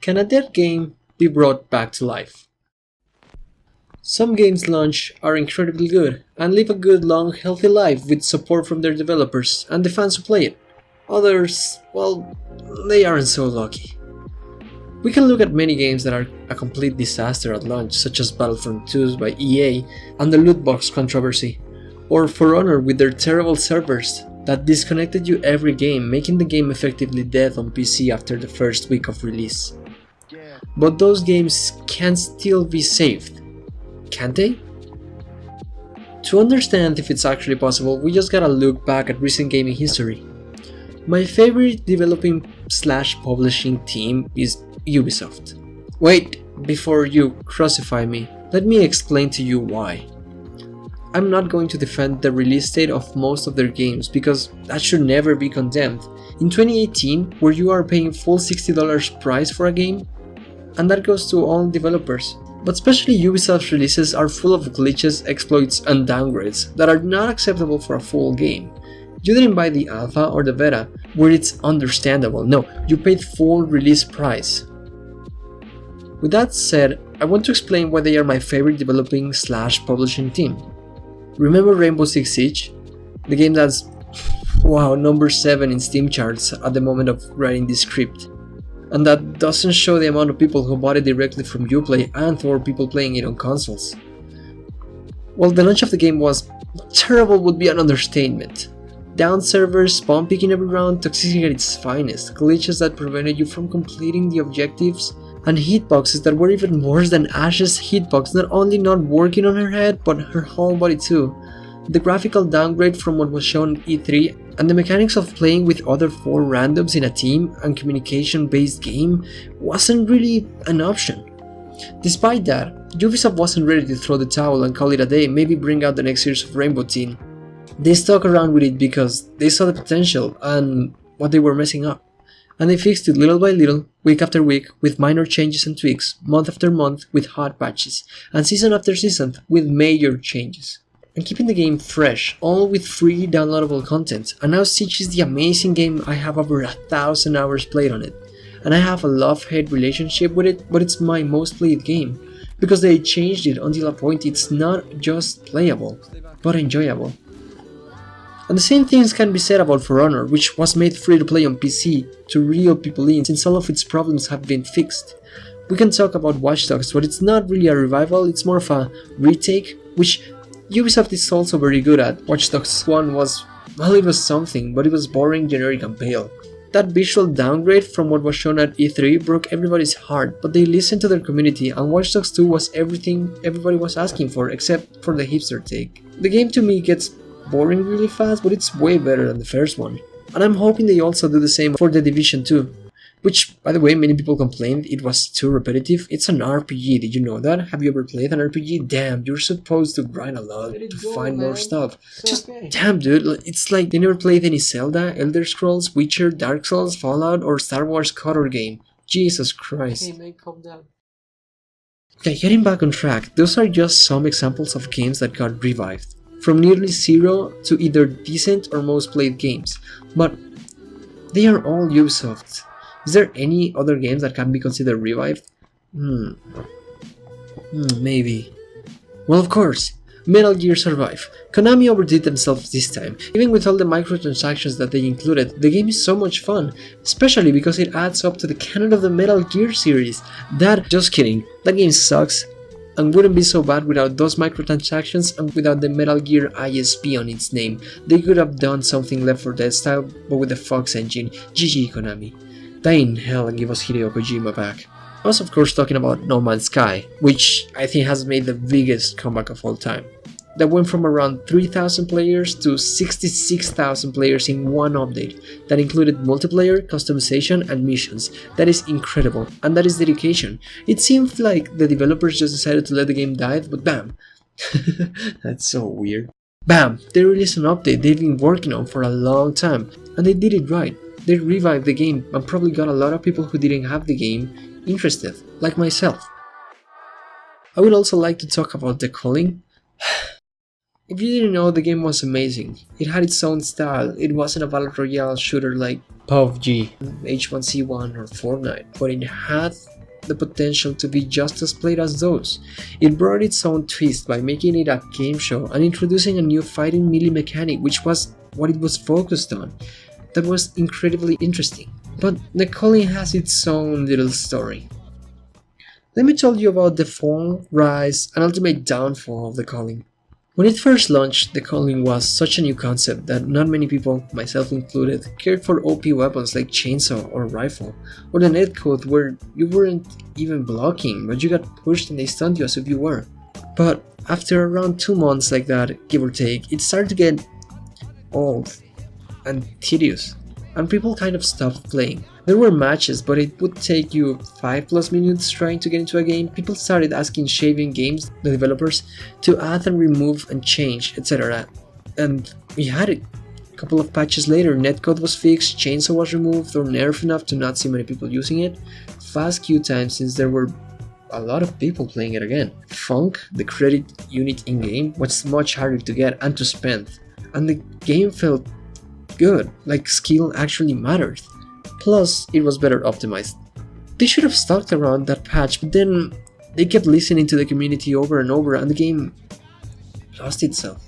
Can a dead game be brought back to life? Some games launch are incredibly good and live a good, long, healthy life with support from their developers and the fans who play it. Others, well, they aren't so lucky. We can look at many games that are a complete disaster at launch, such as Battlefront 2 by EA and the loot box controversy, or For Honor with their terrible servers that disconnected you every game, making the game effectively dead on PC after the first week of release. But those games can still be saved, can't they? To understand if it's actually possible, we just gotta look back at recent gaming history. My favorite developing / publishing team is Ubisoft. Wait, before you crucify me, let me explain to you why. I'm not going to defend the release date of most of their games because that should never be condemned. In 2018, where you are paying full $60 price for a game, and that goes to all developers. But especially Ubisoft's releases are full of glitches, exploits, and downgrades that are not acceptable for a full game. You didn't buy the alpha or the beta, where it's understandable. No, you paid full release price. With that said, I want to explain why they are my favorite developing / publishing team. Remember Rainbow Six Siege? The game that's, wow, number 7 in Steam charts at the moment of writing this script. And that doesn't show the amount of people who bought it directly from Uplay and for people playing it on consoles. Well, the launch of the game was terrible would be an understatement. Down servers, spawn picking every round, toxicity at its finest, glitches that prevented you from completing the objectives, and hitboxes that were even worse than Ash's hitbox, not only not working on her head, but her whole body too. The graphical downgrade from what was shown at E3, and the mechanics of playing with other 4 randoms in a team and communication-based game wasn't really an option. Despite that, Ubisoft wasn't ready to throw the towel and call it a day, maybe bring out the next series of Rainbow Team. They stuck around with it because they saw the potential and what they were messing up. And they fixed it little by little, week after week, with minor changes and tweaks, month after month with hot patches, and season after season with major changes. And keeping the game fresh, all with free downloadable content. And now Siege is the amazing game. I have over 1,000 hours played on it. And I have a love-hate relationship with it, but it's my most played game. Because they changed it until a point it's not just playable, but enjoyable. And the same things can be said about For Honor, which was made free to play on PC to reel people in since all of its problems have been fixed. We can talk about Watch Dogs, but it's not really a revival, it's more of a retake, which Ubisoft is also very good at. Watch Dogs 1 was, well, it was something, but it was boring, generic and pale. That visual downgrade from what was shown at E3 broke everybody's heart, but they listened to their community, and Watch Dogs 2 was everything everybody was asking for, except for the hipster take. The game to me gets boring really fast, but it's way better than the first one. And I'm hoping they also do the same for The Division 2. Which, by the way, many people complained it was too repetitive. It's an RPG, did you know that? Have you ever played an RPG? Damn, you're supposed to grind a lot to find more stuff. Just, damn dude, it's like they never played any Zelda, Elder Scrolls, Witcher, Dark Souls, Fallout, or Star Wars KOTOR game. Jesus Christ. Hey man, calm down. Okay, getting back on track, those are just some examples of games that got revived. From nearly zero to either decent or most played games. But they are all Ubisoft. Is there any other games that can be considered revived? Maybe. Well, of course, Metal Gear Survive. Konami overdid themselves this time. Even with all the microtransactions that they included, the game is so much fun, especially because it adds up to the canon of the Metal Gear series. Just kidding, that game sucks and wouldn't be so bad without those microtransactions and without the Metal Gear ISP on its name. They could have done something Left 4 Dead style, but with the Fox engine. GG Konami. Die in hell and give us Hideo Kojima back. I was of course talking about No Man's Sky, which I think has made the biggest comeback of all time. That went from around 3,000 players to 66,000 players in one update that included multiplayer, customization and missions. That is incredible, and that is dedication. It seems like the developers just decided to let the game die, but bam! That's so weird. Bam! They released an update they've been working on for a long time, and they did it right. They revived the game and probably got a lot of people who didn't have the game interested, like myself. I would also like to talk about the culling. If you didn't know, the game was amazing. It had its own style. It wasn't a battle royale shooter like PUBG, H1C1 or Fortnite, but it had the potential to be just as played as those. It brought its own twist by making it a game show and introducing a new fighting melee mechanic, which was what it was focused on. That was incredibly interesting. But the culling has its own little story. Let me tell you about the fall, rise, and ultimate downfall of the culling. When it first launched, the culling was such a new concept that not many people, myself included, cared for OP weapons like chainsaw or rifle, or the netcode where you weren't even blocking, but you got pushed and they stunned you as if you were. But after around 2 months like that, give or take, it started to get old and tedious, and people kind of stopped playing. There were matches, but it would take you 5+ minutes trying to get into a game. People started asking Shaving Games, the developers, to add and remove and change, etc. And we had it. A couple of patches later, netcode was fixed, chainsaw was removed or nerfed enough to not see many people using it, fast queue time since there were a lot of people playing it again. Funk, the credit unit in-game, was much harder to get and to spend, and the game felt good, like skill actually mattered. Plus, it was better optimized. They should have stuck around that patch, but then they kept listening to the community over and over and the game lost itself.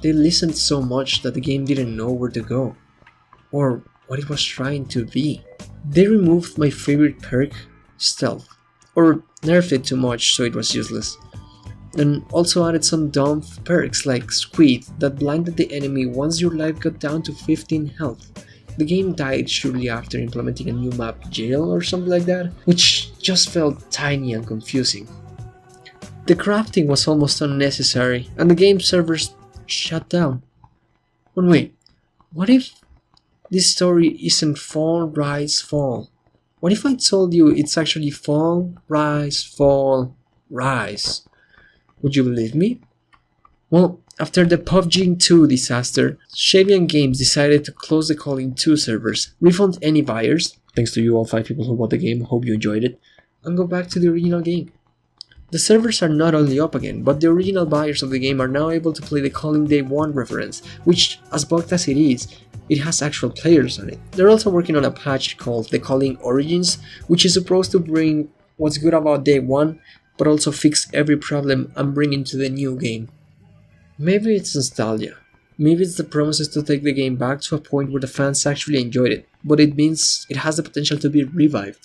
They listened so much that the game didn't know where to go, or what it was trying to be. They removed my favorite perk, stealth, or nerfed it too much so it was useless. And also added some dumb perks like Squid that blinded the enemy once your life got down to 15 health. The game died shortly after implementing a new map, Jail or something like that, which just felt tiny and confusing. The crafting was almost unnecessary, and the game servers shut down. But wait, what if this story isn't fall, rise, fall? What if I told you it's actually fall, rise? Would you believe me? Well, after the PUBG 2 disaster, Shavian Games decided to close the Culling 2 servers, refund any buyers, thanks to you all 5 people who bought the game, hope you enjoyed it, and go back to the original game. The servers are not only up again, but the original buyers of the game are now able to play the Culling Day 1 reference, which, as bugged as it is, it has actual players on it. They're also working on a patch called the Culling Origins, which is supposed to bring what's good about Day 1, but also fix every problem and bring into the new game. Maybe it's nostalgia. Maybe it's the promises to take the game back to a point where the fans actually enjoyed it, but it means it has the potential to be revived.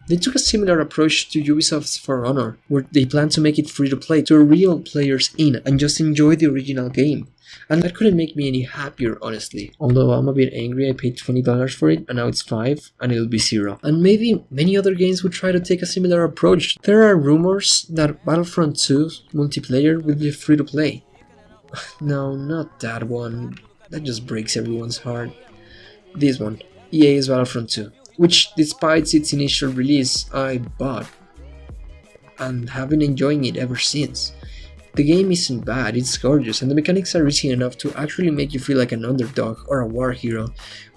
They took a similar approach to Ubisoft's For Honor, where they plan to make it free to play to reel players in and just enjoy the original game. And that couldn't make me any happier, honestly. Although I'm a bit angry I paid $20 for it and now it's $5 and it'll be $0. And maybe many other games would try to take a similar approach. There are rumors that Battlefront 2 multiplayer will be free to play. No, not that one. That just breaks everyone's heart. This one, EA's Battlefront 2, which despite its initial release, I bought and have been enjoying it ever since. The game isn't bad, it's gorgeous, and the mechanics are risky enough to actually make you feel like an underdog or a war hero.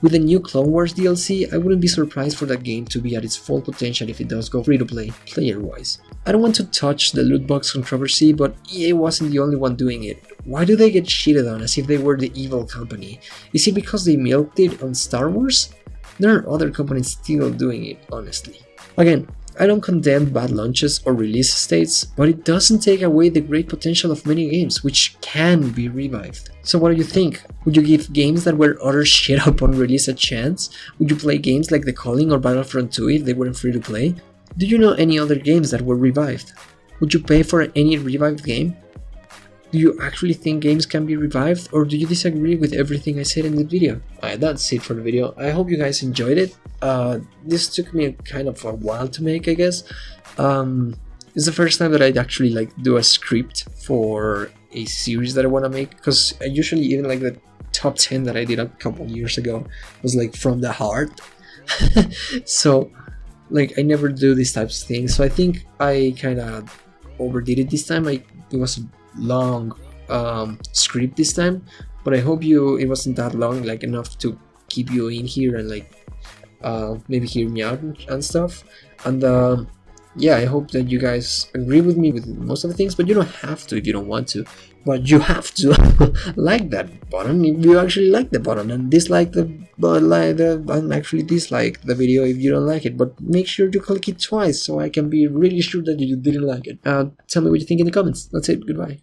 With the new Clone Wars DLC, I wouldn't be surprised for that game to be at its full potential if it does go free to play, player-wise. I don't want to touch the loot box controversy, but EA wasn't the only one doing it. Why do they get shitted on as if they were the evil company? Is it because they milked it on Star Wars? There are other companies still doing it, honestly. Again, I don't condemn bad launches or release dates, but it doesn't take away the great potential of many games, which can be revived. So what do you think? Would you give games that were utter shit upon release a chance? Would you play games like The Culling or Battlefront 2 if they weren't free to play? Do you know any other games that were revived? Would you pay for any revived game? Do you actually think games can be revived, or do you disagree with everything I said in the video? Alright, that's it for the video. I hope you guys enjoyed it. This took me kind of a while to make, I guess. It's the first time that I'd actually do a script for a series that I want to make, because I usually, even the top 10 that I did a couple years ago was from the heart. So I never do these types of things, so I think I kind of overdid it this time. It was a long script this time, but I hope it wasn't that long, enough to keep you in here and maybe hear me out and stuff. And yeah, I hope that you guys agree with me with most of the things, but you don't have to if you don't want to. But you have to like that button if you actually like the button, and dislike the but like the and actually dislike the video if you don't like it. But make sure to click it twice so I can be really sure that you didn't like it. Tell me what you think in the comments. That's it. Goodbye.